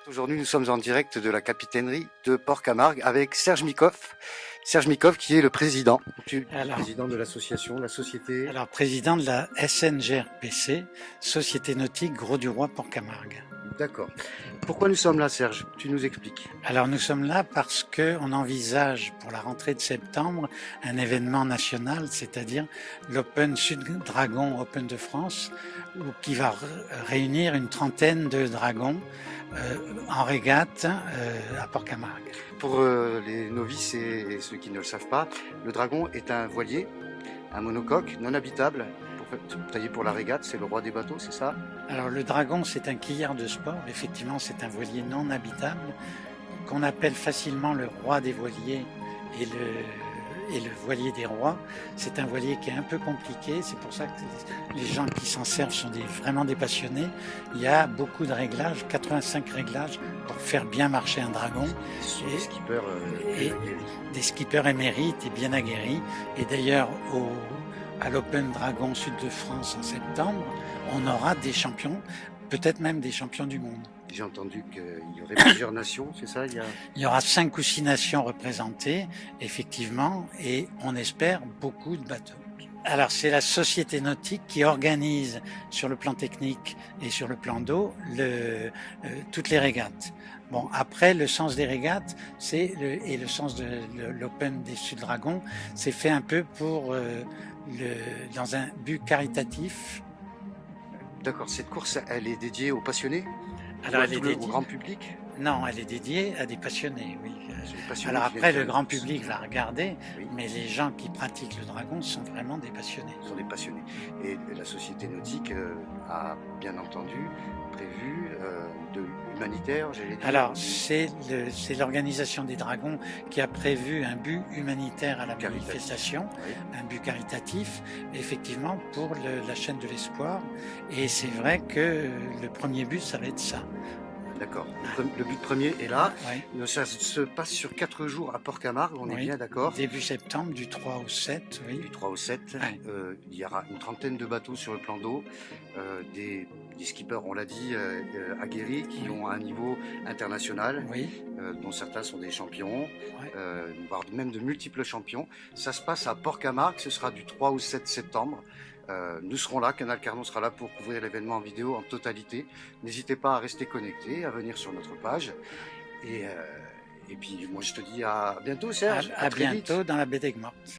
Aujourd'hui, nous sommes en direct de la capitainerie de Port-Camargue avec Serge Mikoff. Serge Mikoff qui est le président. Président de l'association, la société. Alors, président de la SNGRPC, Société Nautique Grau-du-Roi Port-Camargue. D'accord. Pourquoi nous sommes là, Serge? Tu nous expliques. Alors, nous sommes là parce que on envisage pour la rentrée de septembre un événement national, c'est-à-dire l'Open Sud Dragon Open de France, qui va réunir une trentaine de dragons en régate à Port-Camargue. Pour les novices et ceux qui ne le savent pas, le dragon est un voilier, un monocoque non habitable, taillé pour la régate, c'est le roi des bateaux, c'est ça? Alors le dragon, c'est un quillard de sport, effectivement c'est un voilier non habitable, qu'on appelle facilement le roi des voiliers et le voilier des rois. C'est un voilier qui est un peu compliqué, c'est pour ça que les gens qui s'en servent sont vraiment des passionnés. Il y a beaucoup de réglages, 85 réglages pour faire bien marcher un dragon. Des skippers émérites et bien aguerris. Et d'ailleurs, à l'Open Dragon Sud de France en septembre, on aura des champions, peut-être même des champions du monde. J'ai entendu qu'il y aurait plusieurs nations, c'est ça? Il y aura 5 ou 6 nations représentées, effectivement, et on espère beaucoup de bateaux. Alors c'est la Société Nautique qui organise sur le plan technique et sur le plan d'eau toutes les régates. Bon, après, le sens des régates, et le sens de l'Open des Sud Dragons, c'est fait un peu dans un but caritatif. D'accord, cette course, elle est dédiée aux passionnés? Alors, elle est dédiée au grand public? Non, elle est dédiée à des passionnés, oui. Passionnés. Alors après, le grand public va regarder, oui. Mais les gens qui pratiquent le dragon sont vraiment des passionnés. Ce sont des passionnés. Et la Société Nautique a bien entendu prévu de l'humanitaire, j'allais dire. Alors, c'est l'organisation des dragons qui a prévu un but humanitaire à la manifestation, oui. Un but caritatif, effectivement, pour la chaîne de l'espoir. Et c'est vrai que le premier but, ça va être ça. D'accord. Le but premier est là. Oui. Ça se passe sur 4 jours à Port-Camargue, on est bien d'accord? Début septembre, du 3 au 7. Oui. Du 3 au 7. Oui. Il y aura une trentaine de bateaux sur le plan d'eau, des skippers, on l'a dit, aguerris, qui ont un niveau international, oui. Dont certains sont des champions, voire même de multiples champions. Ça se passe à Port-Camargue, ce sera du 3 au 7 septembre. Nous serons là, Canal Carnon sera là pour couvrir l'événement en vidéo en totalité. N'hésitez pas à rester connecté, à venir sur notre page. Et puis moi je te dis à bientôt, Serge. À bientôt dans la baie d'Aigues-Mortes.